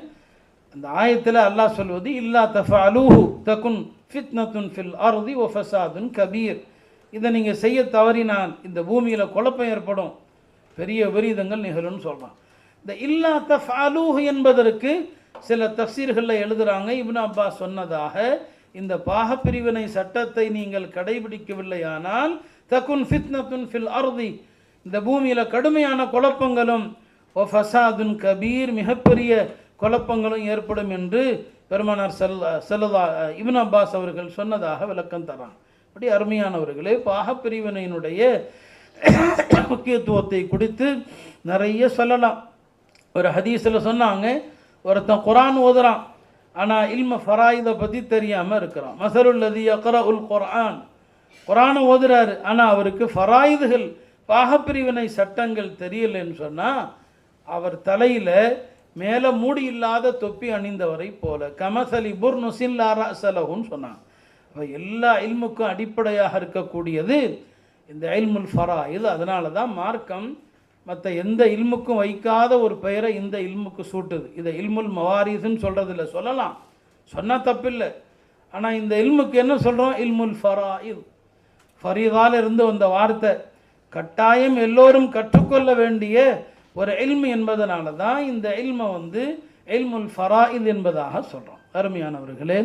அந்த ஆயத்தில் அல்லாஹ் சொல்வது, இல்லா தஃபஅலூஹு தகுன் ஃபித்னத்துன் ஃபில் அர்தி வ ஃபஸாதுன் கபீர். இதை நீங்கள் செய்ய தவறினால் இந்த பூமியில் குழப்பம் ஏற்படும், பெரிய விபரீதங்கள் நிகழும்னு சொல்கிறான். இந்த இல்லா தஃபஅலூஹு என்பதற்கு சில தஃப்சீர்களில் எழுதுகிறாங்க, இப்னு அப்பாஸ் சொன்னதாக, இந்த பாகப்பிரிவினை சட்டத்தை நீங்கள் கடைபிடிக்கவில்லையானால் தகுன் ஃபித்னத்துன் ஃபில் அர்தி, இந்த பூமியில் கடுமையான குழப்பங்களும், ஒ ஃபஸாதுன் கபீர், மிகப்பெரிய குழப்பங்களும் ஏற்படும் என்று பெருமானார் இப்னு அப்பாஸ் அவர்கள் சொன்னதாக விளக்கம் தரான். அப்படி அருமையானவர்களே, பாகப்பிரிவினையினுடைய முக்கியத்துவத்தை குறித்து நிறைய சொல்லலாம். ஒரு ஹதீஸில் சொன்னாங்க, ஒருத்தன் குரான் ஓதுறான், ஆனால் இல்ம ஃபராயிதை பற்றி தெரியாமல் இருக்கிறான். மஸலுல்லதி யக்ரஉல் குர்ஆன், குரானை ஓதுறாரு, ஆனால் அவருக்கு ஃபராயிதுகள், பாகப்பிரிவினை சட்டங்கள் தெரியலைன்னு சொன்னால் அவர் தலையில் மேலே மூடி இல்லாத தொப்பி அணிந்தவரை போல, கமசலி புர்னுசில்லா ரஸலஹுன்னு சொன்னாங்க. அப்போ எல்லா இல்முக்கும் அடிப்படையாக இருக்கக்கூடியது இந்த இல்முல் ஃபராயித். அதனால தான் மார்க்கம் மற்ற எந்த இல்முக்கும் வைக்காத ஒரு பெயரை இந்த இல்முக்கு சூட்டுது. இதை இல்முல் மவாரிஸ்ன்னு சொல்கிறதில்ல, சொல்லலாம், சொன்னால் தப்பில்லை. ஆனால் இந்த இல்முக்கு என்ன சொல்கிறோம்? இல்முல் ஃபராயித். ஃபரீதால் இருந்து வந்த வார்த்தை, கட்டாயம் எல்லோரும் கற்றுக்கொள்ள வேண்டிய ஒரு இல்மு என்பதனால தான் இந்த இல்மை இல்முல் ஃபராயித் என்பதாக சொல்கிறோம். அருமையானவர்களே,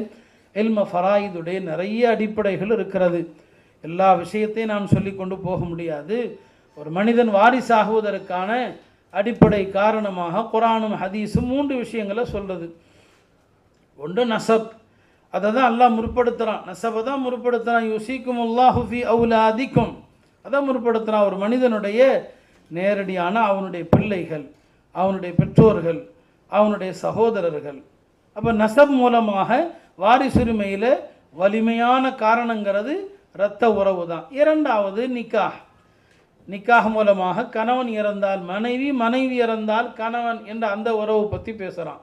இல்ம ஃபராயிதுடைய நிறைய அடிப்படைகள் இருக்கிறது. எல்லா விஷயத்தையும் நாம் சொல்லி கொண்டு போக முடியாது. ஒரு மனிதன் வாரிசாகுவதற்கான அடிப்படை காரணமாக குர்ஆனும் ஹதீஸும் 3 விஷயங்களை சொல்கிறது. ஒன்று நசப், அதை தான் அல்லாஹ் முற்படுத்துகிறான், நசபை தான் முற்படுத்துகிறான். யுஸீகுமுல்லாஹு ஃபீ அவுலாதிக்கும், அதான் முற்படுத்துகிறான். ஒரு மனிதனுடைய நேரடியான அவனுடைய பிள்ளைகள், அவனுடைய பெற்றோர்கள், அவனுடைய சகோதரர்கள். அப்போ நசப் மூலமாக வாரிசுரிமையில் வலிமையான காரணங்கிறது இரத்த உறவு தான். இரண்டாவது நிக்காஹ், நிக்காஹ் மூலமாக கணவன் இறந்தால் மனைவி, மனைவி இறந்தால் கணவன் என்ற அந்த உறவு பற்றி பேசுகிறான்.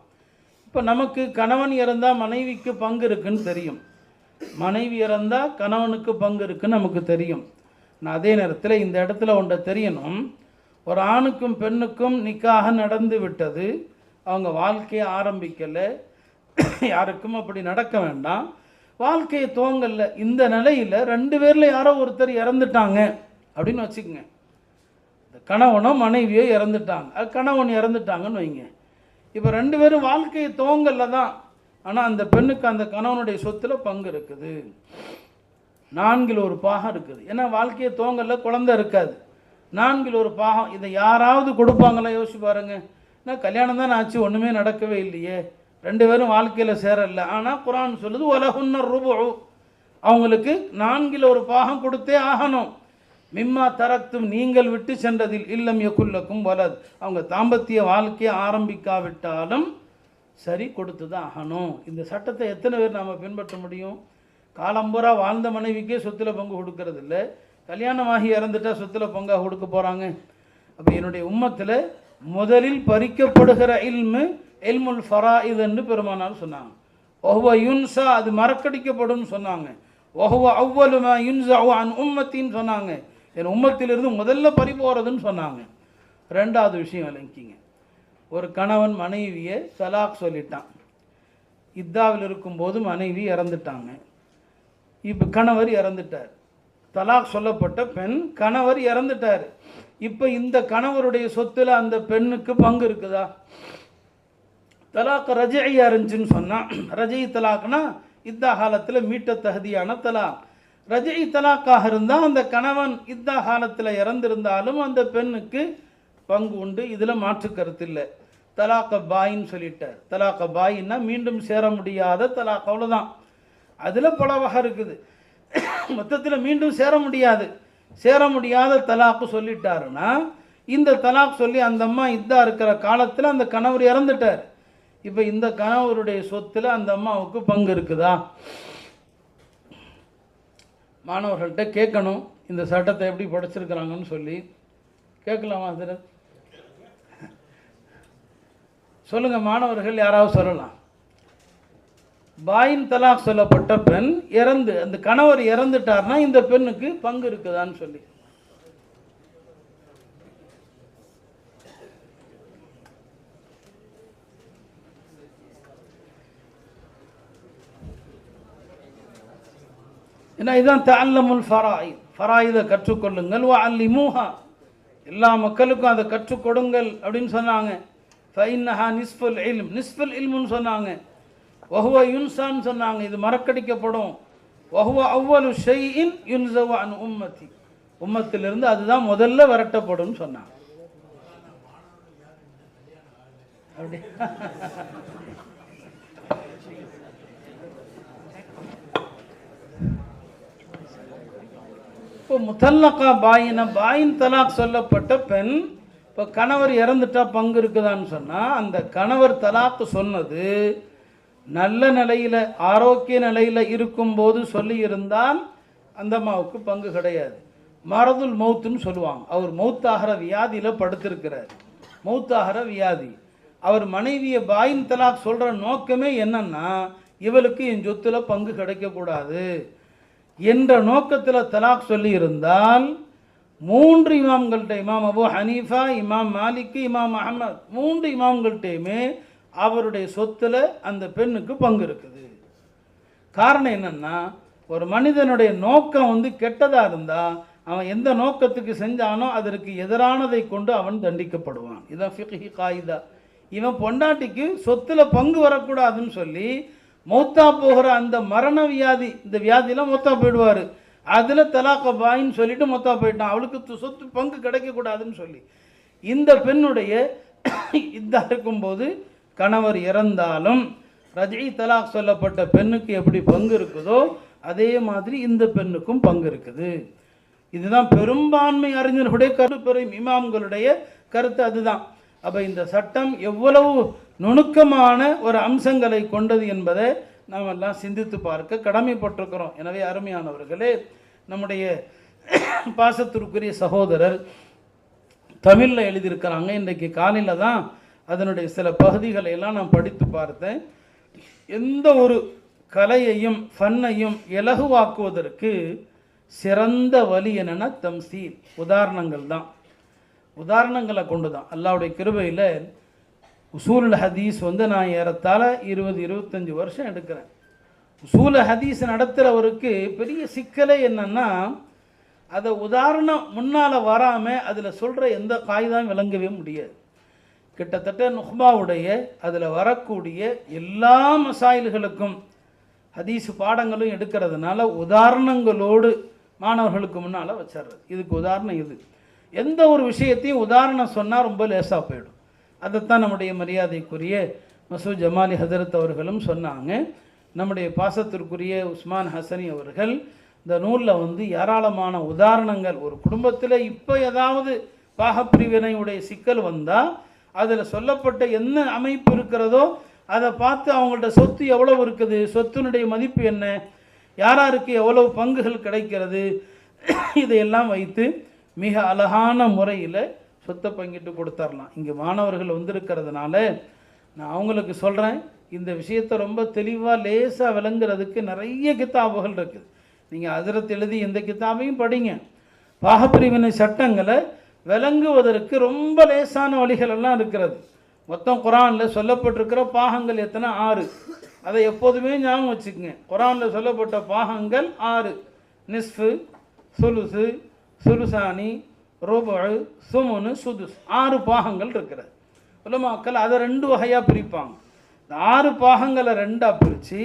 இப்போ நமக்கு கணவன் இறந்தால் மனைவிக்கு பங்கு இருக்குன்னு தெரியும், மனைவி இறந்தால் கணவனுக்கு பங்கு இருக்குன்னு நமக்கு தெரியும். நான் அதே நேரத்தில் இந்த இடத்துல ஒன்றை தெரியணும், ஒரு ஆணுக்கும் பெண்ணுக்கும் நிக்காக நடந்து விட்டது, அவங்க வாழ்க்கையை ஆரம்பிக்கலை, யாருக்கும் அப்படி நடக்க வேண்டாம், வாழ்க்கையை துவங்கல. இந்த நிலையில் 2 பேரில் யாரோ ஒருத்தர் இறந்துட்டாங்க அப்படின்னு வச்சுக்கோங்க. இந்த கணவனோ மனைவியோ இறந்துட்டாங்க, கணவன் இறந்துட்டாங்கன்னு வைங்க. இப்போ 2 பேரும் வாழ்க்கையை துவங்கல தான், ஆனால் அந்த பெண்ணுக்கு அந்த கணவனுடைய சொத்தில் பங்கு இருக்குது, 4 ஒரு பாகம் இருக்குது. ஏன்னா வாழ்க்கையை துவங்கல, குழந்தை இருக்காது, 4 ஒரு பாகம். இதை யாராவது கொடுப்பாங்களா? யோசிச்சு பாருங்க. ஏன்னா கல்யாணம் தான் ஆச்சு, ஒன்றுமே நடக்கவே இல்லையே, 2 பேரும் வாழ்க்கையில் சேரல. ஆனால் குர்ஆன் சொல்லுது வலஹுன்ன ருபு, அவங்களுக்கு 4 ஒரு பாகம் கொடுத்தே ஆகணும். மிம்மா தரக்தும் நீங்கள் விட்டு சென்றதில் இல்லம் யகுல்லக்கும் வலத், அவங்க தாம்பத்திய வாழ்க்கையை ஆரம்பிக்காவிட்டாலும் சரி கொடுத்து தான் ஆகணும். இந்த சட்டத்தை எத்தனை பேர் நாம் பின்பற்ற முடியும்? காலம்புறா வாழ்ந்த மனைவிக்கே சொத்துல பங்கு கொடுக்கறது இல்லை, கல்யாணமாகி இறந்துட்டா சொத்துல பங்காக கொடுக்க போகிறாங்க. அப்போ என்னுடைய உம்மத்தில் முதலில் பறிக்கப்படுகிற இல்முல் ஃபராயித் என்று பெருமானார் சொன்னாங்க. ஒஹுவ யுன்சா, அது மறக்கடிக்கப்படும் சொன்னாங்க. ஒஹுவ அவ்வலு மா யுன்ஸஉ அன் உம்மத்தின்னு சொன்னாங்க, என் உம்மத்திலிருந்து முதல்ல பறி போகிறதுன்னு சொன்னாங்க. ரெண்டாவது விஷயம் விளங்கிங்க, ஒரு கணவன் மனைவியை தலாக் சொல்லிட்டான், இத்தாவில் இருக்கும்போது மனைவி இறந்துட்டாங்க, இப்போ கணவர் இறந்துட்டார், தலாக் சொல்லப்பட்ட பெண் கணவர் இறந்துட்டார், இப்போ இந்த கணவருடைய சொத்துல அந்த பெண்ணுக்கு பங்கு இருக்குதா? தலாக் ரஜையா இருந்துச்சுன்னு சொன்னால், ரஜை தலாக்னா இத்தா காலத்தில் மீட்ட தகுதியான தலாக். ரஜை தலாக்காக இருந்தால் அந்த கணவன் இத்தா காலத்தில் இறந்திருந்தாலும் அந்த பெண்ணுக்கு பங்கு உண்டு, இதில் மாற்று கருத்து இல்லை. தலாக்க பாயின்னு சொல்லிட்டார். தலாக்க பாயின்னா மீண்டும் சேர முடியாத தலாக், அவ்வளோதான். அதில் பல வகை இருக்குது. மொத்தத்தில் மீண்டும் சேர முடியாத தலாக்கு சொல்லிட்டாருன்னா, இந்த தலாக் சொல்லி அந்த அம்மா இத்தா இருக்கிற காலத்தில் அந்த கணவர் இறந்துட்டார், இப்போ இந்த கணவருடைய சொத்தில் அந்த அம்மாவுக்கு பங்கு இருக்குதா? மாணவர்கள்ட்ட கேட்கணும், இந்த சட்டத்தை எப்படி படிச்சிருக்கிறாங்கன்னு சொல்லி கேட்கலாமா? சார் சொல்லுங்கள், மாணவர்கள் யாராவது சொல்லலாம். பாயின் தலாக் சொல்லப்பட்ட பெண் இறந்து, அந்த கணவர் இறந்துட்டார்னா இந்த பெண்ணுக்கு பங்கு இருக்குதான்னு சொல்லி. ஏன்னா இதுதான் தஅல்லமுல் ஃபராயித், ஃபராயிதை கற்றுக்கொள்ளுங்கள், வஅல்லிமூஹா, எல்லா மக்களுக்கும் அதை கற்றுக் கொடுங்கள் அப்படின்னு சொன்னாங்க. ஃபஇன்னஹா நிஸ்ஃபுல் இல்ம், நிஸ்ஃபுல் இல்முன்னு சொன்னாங்க. வஹுவ யுன்சான்னு சொன்னாங்க, இது மறக்கடிக்கப்படும். வஹுவ அவ்வலு ஷைஇன் யுன்ஸவு அன் உம்மத்தி, உம்மத்திலிருந்து அதுதான் முதல்ல விரட்டப்படும் சொன்னாங்க. அப்படி இப்போ முத்தல்லக்கா பாயினா, பாயின் தலாக் சொல்லப்பட்ட பெண் இப்போ கணவர் இறந்துட்டா பங்கு இருக்குதான்னு சொன்னால், அந்த கணவர் தலாக்கு சொன்னது நல்ல நிலையில் ஆரோக்கிய நிலையில் இருக்கும்போது சொல்லி இருந்தால் அந்த அம்மாவுக்கு பங்கு கிடையாது. மரதுல் மௌத்துன்னு சொல்லுவாங்க, அவர் மௌத்தாகிற வியாதியில் படுத்திருக்கிறார், மௌத்தாகிற வியாதி. அவர் மனைவியை பாயின் தலாக் சொல்கிற நோக்கமே என்னன்னா, இவளுக்கு என் சொத்துல பங்கு கிடைக்கக்கூடாது என்ற நோக்கத்தில் தலாக் சொல்லி இருந்தால், 3 இமாம்கள்கிட்ட, இமாம் அபு ஹனீஃபா, இமாம் மாலிக்கு, இமாம் அஹமத், 3 இமாம்கள்கிட்டையுமே அவருடைய சொத்தில் அந்த பெண்ணுக்கு பங்கு இருக்குது. காரணம் என்னன்னா, ஒரு மனிதனுடைய நோக்கம் கெட்டதாக இருந்தால் அவன் எந்த நோக்கத்துக்கு செஞ்சானோ அதற்கு எதிரானதை கொண்டு அவன் தண்டிக்கப்படுவான். இதான் ஃபிக்ஹி காயிதா. இவன் பொண்டாட்டிக்கு சொத்தில் பங்கு வரக்கூடாதுன்னு சொல்லி மௌத்தா போகிற அந்த மரண வியாதி, இந்த வியாதியெல்லாம் மொத்தா போயிடுவார், அதில் தலாக்க பாயின்னு சொல்லிட்டு மொத்தா போயிட்டான், அவளுக்கு சொத்து பங்கு கிடைக்கக்கூடாதுன்னு சொல்லி. இந்த பெண்ணுடைய இதா இருக்கும்போது கணவர் இறந்தாலும் ரஜை தலாக் சொல்லப்பட்ட பெண்ணுக்கு எப்படி பங்கு இருக்குதோ அதே மாதிரி இந்த பெண்ணுக்கும் பங்கு இருக்குது. இதுதான் பெரும்பான்மை அறிஞர்களுடைய கருத்து, இமாம்களுடைய கருத்து அதுதான். அப்போ இந்த சட்டம் எவ்வளவு நுணுக்கமான ஒரு அம்சங்களை கொண்டது என்பதை நாம் எல்லாம் சிந்தித்து பார்க்க கடமைப்பட்டிருக்கிறோம். எனவே அருமையானவர்களே, நம்முடைய பாசத்திற்குரிய சகோதரர் தமிழில் எழுதியிருக்கிறாங்க. இன்றைக்கு காலையில் தான் அதனுடைய சில பகுதிகளை எல்லாம் நான் படித்து பார்த்தேன். எந்த ஒரு கலையையும் ஃபன்னையும் இலகுவாக்குவதற்கு சிறந்த வழி என்னென்னா தம்சீல், உதாரணங்கள் தான். உதாரணங்களை கொண்டு தான் அல்லாஹ்வுடைய கிருபையில் உசூல் ஹதீஸ் நான் ஏறத்தாழ 20-25 வருஷம் எடுக்கிறேன். உசூல் ஹதீஸ் நடத்துகிறவருக்கு பெரிய சிக்கலே என்னென்னா, அதை உதாரணம் முன்னால் வராமல் அதில் சொல்கிற எந்த காய்தான் விளங்கவே முடியாது. கிட்டத்தட்ட நுஹ்பாவுடைய அதில் வரக்கூடிய எல்லா மசாயில்களுக்கும் ஹதீஸ் பாடங்களும் எடுக்கிறதுனால உதாரணங்களோடு மாணவர்களுக்கு முன்னால் வச்சிடுறது. இதுக்கு உதாரணம் இது. எந்த ஒரு விஷயத்தையும் உதாரணம் சொன்னால் ரொம்ப லேசாக போயிடும். அதைத்தான் நம்முடைய மரியாதைக்குரிய மசூத் ஜமாலி ஹசரத் அவர்களும் சொன்னாங்க. நம்முடைய பாசத்திற்குரிய உஸ்மான் ஹசனி அவர்கள் இந்த நூலில் வந்து ஏராளமான உதாரணங்கள். ஒரு குடும்பத்தில் இப்போ ஏதாவது பாகப்பிரிவினையுடைய சிக்கல் வந்தால் அதில் சொல்லப்பட்ட என்ன அமைப்பு இருக்கிறதோ அதை பார்த்து அவங்கள்ட்ட சொத்து எவ்வளவு இருக்குது, சொத்தினுடைய மதிப்பு என்ன, யாராருக்கு எவ்வளவு பங்குகள் கிடைக்கிறது, இதையெல்லாம் வைத்து மிக அழகான முறையில் சொத்தை பங்கிட்டு கொடுத்துடலாம். இங்கே மாணவர்கள் வந்திருக்கிறதுனால நான் அவங்களுக்கு சொல்கிறேன், இந்த விஷயத்தை ரொம்ப தெளிவாக லேசாக விளங்குறதுக்கு நிறைய கித்தாபுகள் இருக்குது. நீங்கள் ஹஜ்ரத் எழுதி இந்த கித்தாபையும் படிங்க. பாகப்பிரிவினை சட்டங்களை விளங்குவதற்கு ரொம்ப லேசான வழிகள் எல்லாம் இருக்கிறது. மொத்தம் குரானில் சொல்லப்பட்டிருக்கிற பாகங்கள் எத்தனை? 6. அதை எப்போதுமே ஞாபகம் வச்சுக்கோங்க. குரானில் சொல்லப்பட்ட பாகங்கள் 6: நிஸ்ஃபு, சுலுசு, சுலுசானி, ருபு, சுமுனு, சுதுஸ். 6 பாகங்கள் இருக்கிறது. உலமாக்கள் அதை 2 வகையாக பிரிப்பாங்க. இந்த 6 பாகங்களை 2ஆக பிரித்து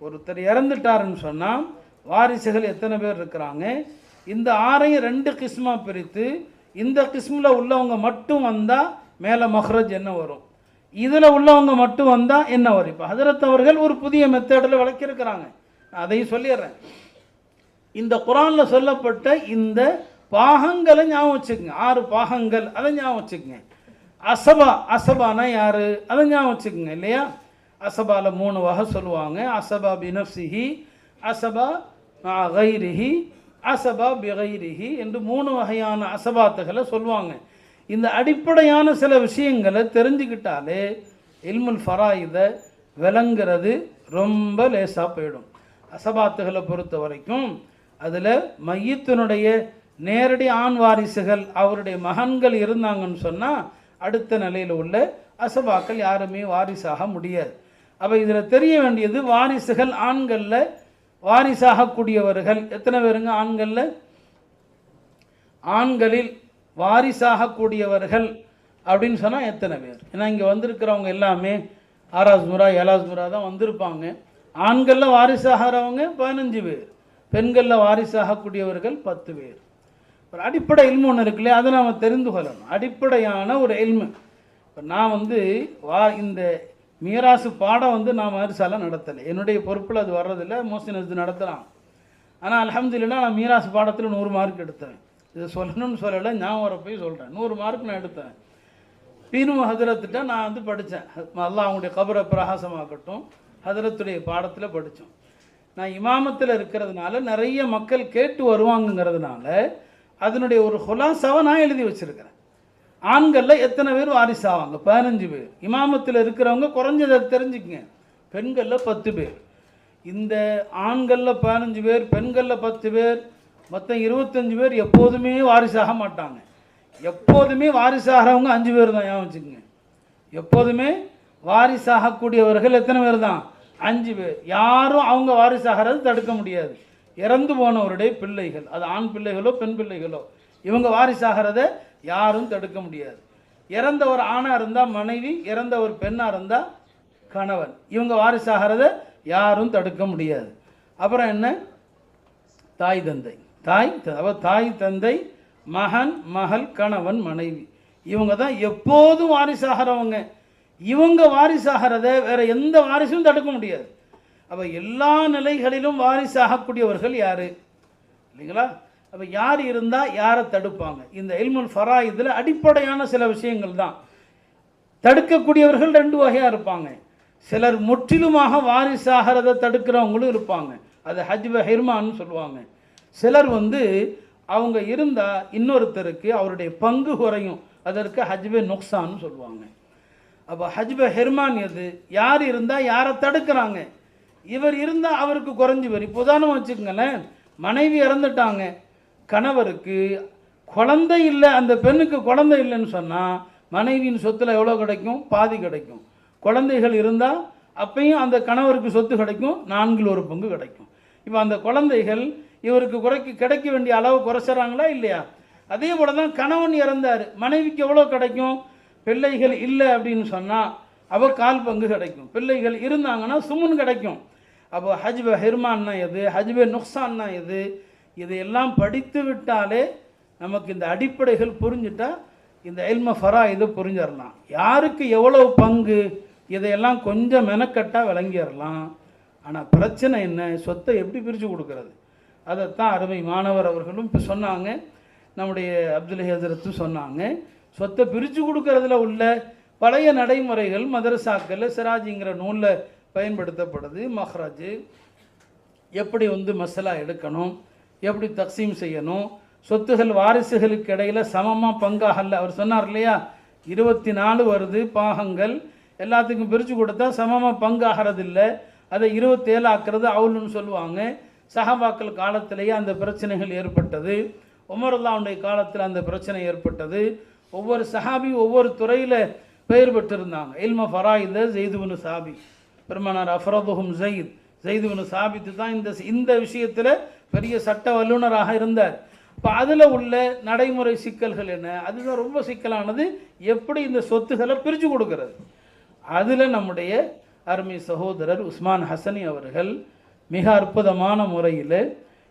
ஒருத்தர் இறந்துட்டாருன்னு சொன்னால் வாரிசுகள் எத்தனை பேர் இருக்கிறாங்க, இந்த 6ஐயும் 2 கிஸ்மாக பிரித்து இந்த கிஸ்மில் உள்ளவங்க மட்டும் வந்தால் மேலே மஹ்ரஜ் என்ன வரும், இதில் உள்ளவங்க மட்டும் வந்தால் என்ன வரும். இப்போ ஹஜ்ரத் அவர்கள் ஒரு புதிய மெத்தடில் விளக்கியிருக்கிறாங்க. நான் அதையும் சொல்லிடுறேன். இந்த குரானில் சொல்லப்பட்ட இந்த பாகங்களை ஞாபகம் வச்சுக்கோங்க. 6 பாகங்கள், அதை ஞாபகம் வச்சுக்கோங்க. அசபானா யார், அதை ஞாபகம் வச்சுக்கோங்க இல்லையா. அசபாவில் 3 வகை சொல்லுவாங்க. அசபா பினப்சிஹி, அசபா கைரிஹி, அசபா பிகைரிஹி என்று 3 வகையான அசபாத்துகளை சொல்லுவாங்க. இந்த அடிப்படையான சில விஷயங்களை தெரிஞ்சுக்கிட்டாலே இல்முல் ஃபராயிதை விளங்குறது ரொம்ப லேசாக போயிடும். அசபாத்துகளை பொறுத்த வரைக்கும் அதில் மையத்தினுடைய நேரடி ஆண் வாரிசுகள் அவருடைய மகன்கள் இருந்தாங்கன்னு சொன்னால் அடுத்த நிலையில் உள்ள அசபாக்கள் யாருமே வாரிசாக முடியாது. அப்போ இதில் தெரிய வேண்டியது, வாரிசுகள் ஆண்களில் வாரிசாகக்கூடியவர்கள் எத்தனை பேருங்க? ஆண்களில் வாரிசாகக்கூடியவர்கள் அப்படின்னு சொன்னால் எத்தனை பேர்? ஏன்னா இங்கே வந்திருக்கிறவங்க எல்லாமே 6வது முறை 7வது முறை தான் வந்திருப்பாங்க. ஆண்களில் வாரிசாகிறவங்க 15 பேர், பெண்களில் வாரிசாகக்கூடியவர்கள் 10 பேர். ஒரு அடிப்படை இல்மு ஒன்று இருக்குல்லையே, அதை நாம் தெரிந்து கொள்ளணும். அடிப்படையான ஒரு இல்மு. இப்போ நான் வந்து இந்த மீராசு பாடம் நான் மதரசால நடத்தலை, என்னுடைய பொறுப்பில் அது வர்றதில்லை, மோசின் அது நடத்துகிறான். ஆனால் அல்ஹம்துலில்லாஹ் நான் மீராசு பாடத்தில் 100 மார்க் எடுத்தேன். இதை சொல்லணும்னு சொல்லலை, ஞாபகம் வர போய் சொல்கிறேன். 100 மார்க் நான் எடுத்தேன். பீனு ஹஜரத்துட்ட நான் படித்தேன். அல்லாஹ் அவங்களுடைய கபரை பிரகாசமாக்கட்டும். ஹஜரத்துடைய பாடத்தில் படித்தோம். நான் இமாமத்தில் இருக்கிறதுனால நிறைய மக்கள் கேட்டு வருவாங்கங்கிறதுனால அதனுடைய ஒரு ஹுலாசாவை நான் எழுதி வச்சுருக்கிறேன். ஆண்களில் எத்தனை பேர் வாரிசாவாங்க? 15 பேர். இமாமத்தில் இருக்கிறவங்க குறைஞ்சதை தெரிஞ்சுக்கங்க. பெண்களில் 10 பேர். இந்த ஆண்களில் 15 பேர், பெண்களில் 10 பேர், மொத்தம் 25 பேர் எப்போதுமே வாரிசாக மாட்டாங்க. எப்போதுமே வாரிசாகிறவங்க 5 பேர் தான். ஏன் வச்சுக்கோங்க, எப்போதுமே வாரிசாகக்கூடியவர்கள் எத்தனை பேர் தான்? 5 பேர். யாரும் அவங்க வாரிசாகிறது தடுக்க முடியாது. இறந்து போனவருடைய பிள்ளைகள், அது ஆண் பிள்ளைகளோ பெண் பிள்ளைகளோ, இவங்க வாரிசாகிறத யாரும் தடுக்க முடியாது. இறந்தவர் ஆணாக இருந்தால் மனைவி, இறந்தவர் பெண்ணாக இருந்தால் கணவன், இவங்க வாரிசாகிறத யாரும் தடுக்க முடியாது. அப்புறம் என்ன? தாய் தந்தை. தாய் தந்தை, மகன் மகள், கணவன் மனைவி, இவங்க தான் எப்போதும் வாரிசாகிறவங்க. இவங்க வாரிசாகிறத வேற எந்த வாரிசும் தடுக்க முடியாது. அப்போ எல்லா நிலைகளிலும் வாரிசாகக்கூடியவர்கள் யார் இல்லைங்களா? அப்போ யார் இருந்தால் யாரை தடுப்பாங்க? இந்த இல்முல் ஃபராயிதில் அடிப்படையான சில விஷயங்கள் தான். தடுக்கக்கூடியவர்கள் 2 வகையாக இருப்பாங்க. சிலர் முற்றிலுமாக வாரிசாகிறத தடுக்கிறவங்களும் இருப்பாங்க, அது ஹஜ்ப ஹிர்மான்னு சொல்லுவாங்க. சிலர் அவங்க இருந்தால் இன்னொருத்தருக்கு அவருடைய பங்கு குறையும், அதற்கு ஹஜ்பே நுக்சான்னு சொல்லுவாங்க. அப்போ ஹஜ்ப ஹிர்மான் எது? யார் இருந்தால் யாரை தடுக்கிறாங்க, இவர் இருந்தால் அவருக்கு குறைஞ்சி வரும். இப்போ உதாரணம் வச்சுக்கங்களேன், மனைவி இறந்துட்டாங்க, கணவருக்கு குழந்தை இல்லை, அந்த பெண்ணுக்கு குழந்தை இல்லைன்னு சொன்னால் மனைவியின் சொத்தில் எவ்வளோ கிடைக்கும்? பாதி கிடைக்கும். குழந்தைகள் இருந்தால் அப்பையும் அந்த கணவருக்கு சொத்து கிடைக்கும், 4ல் 1 பங்கு கிடைக்கும். இப்போ அந்த குழந்தைகள் இவருக்கு கிடைக்க வேண்டிய அளவு குறைச்சிட்றாங்களா இல்லையா? அதே போல தான் கணவன் இறந்தார், மனைவிக்கு எவ்வளோ கிடைக்கும்? பிள்ளைகள் இல்லை அப்படின்னு சொன்னால் அவள் 1/4 பங்கு கிடைக்கும். பிள்ளைகள் இருந்தாங்கன்னா சுமுன் கிடைக்கும். அப்போ ஹஜ்ப ஹிர்மான்னா எது, ஹஜ்பே நுக்சான்னா எது, இதையெல்லாம் படித்து விட்டாலே நமக்கு இந்த அடிப்படைகள் புரிஞ்சுட்டா இந்த இல்ம ஃபராயிதை புரிஞ்சிடலாம். யாருக்கு எவ்வளோ பங்கு, இதையெல்லாம் கொஞ்சம் மெனக்கட்டாக விளங்கிடலாம். ஆனால் பிரச்சனை என்ன? சொத்தை எப்படி பிரித்து கொடுக்கறது? அதைத்தான் அருமை மாணவர் அவர்களும் இப்போ சொன்னாங்க, நம்முடைய அப்துல் ஹசரத்தும் சொன்னாங்க. சொத்தை பிரித்து கொடுக்கறதுல உள்ள பழைய நடைமுறைகள் மதரசாக்களில் சிராஜிங்கிற நூலில் பயன்படுத்தப்படுது. மஹ்ராஜ் எப்படி மசலா எடுக்கணும், எப்படி தக்சீம் செய்யணும், சொத்துகள் வாரிசுகளுக்கு இடையில் சமமாக பங்காகல. அவர் சொன்னார் இல்லையா, 24 வருது பாகங்கள், எல்லாத்துக்கும் பிரித்து கொடுத்தா சமமாக பங்காகிறது இல்லை, அதை 27 ஆக்கிறது அவுலுன்னு சொல்லுவாங்க. சஹாபாக்கள் காலத்திலேயே அந்த பிரச்சனைகள் ஏற்பட்டது. உமருல்லாவுடைய காலத்தில் அந்த பிரச்சனை ஏற்பட்டது. ஒவ்வொரு சஹாபி ஒவ்வொரு துறையில் பெயர் பெற்றிருந்தாங்க. இல்ம ஃபராயித ஜெய்துபின் சாபி, பெருமானார் அஃபரதுஹும் ஜெய்துபின் சாபித்து தான் இந்த விஷயத்தில் பெரிய சட்ட வல்லுநராக இருந்தார். இப்போ அதில் உள்ள நடைமுறை சிக்கல்கள் என்ன, அதுதான் ரொம்ப சிக்கலானது. எப்படி இந்த சொத்துக்களை பிரித்து கொடுக்கறது, அதில் நம்முடைய அருமை சகோதரர் உஸ்மான் ஹசனி அவர்கள் மிக அற்புதமான முறையில்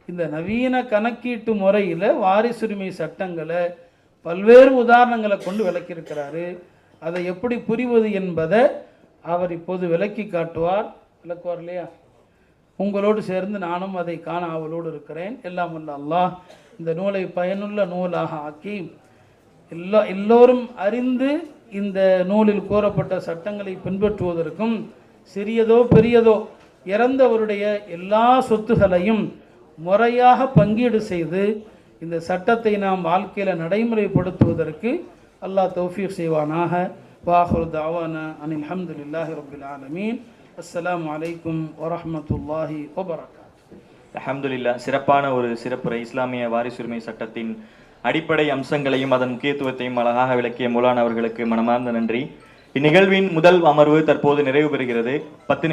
இந்த நவீன கணக்கீட்டு முறையில் வாரிசுரிமை சட்டங்களை பல்வேறு உதாரணங்களை கொண்டு விளக்கியிருக்கிறாரு. அதை எப்படி புரிவது என்பதை அவர் இப்போது விளக்கி காட்டுவார். விளக்குவார் இல்லையா? உங்களோடு சேர்ந்து நானும் அதை காண ஆவலோடு இருக்கிறேன். எல்லாம் வல்ல அல்லாஹ் இந்த நூலை பயனுள்ள நூலாக ஆக்கி எல்லோரும் அறிந்து இந்த நூலில் கூறப்பட்ட சட்டங்களை பின்பற்றுவதற்கும், சிறியதோ பெரியதோ இறந்தவருடைய எல்லா சொத்துகளையும் முறையாக பங்கீடு செய்து இந்த சட்டத்தை நாம் வாழ்க்கையில் நடைமுறைப்படுத்துவதற்கு அல்லாஹ் தௌஃபீக் செய்வானாக. வாஹிரு தஅவானா அனில் ஹம்துலில்லாஹி ரப்பில் ஆலமீன். அஸ்ஸலாமு அலைக்கும் வரஹ்மத்துல்லாஹி வபரகாத்துஹு. அல்ஹம்துலில்லாஹ். சிறப்பான ஒரு சிறப்புரை. இஸ்லாமிய வாரிசுரிமை சட்டத்தின் அடிப்படை அம்சங்களையும் அதன் முக்கியத்துவத்தையும் அழகாக விளக்கிய மௌலானா அவர்களுக்கு மனமார்ந்த நன்றி. இந்நிகழ்வின் முதல் அமர்வு தற்போது நிறைவு பெறுகிறது. 10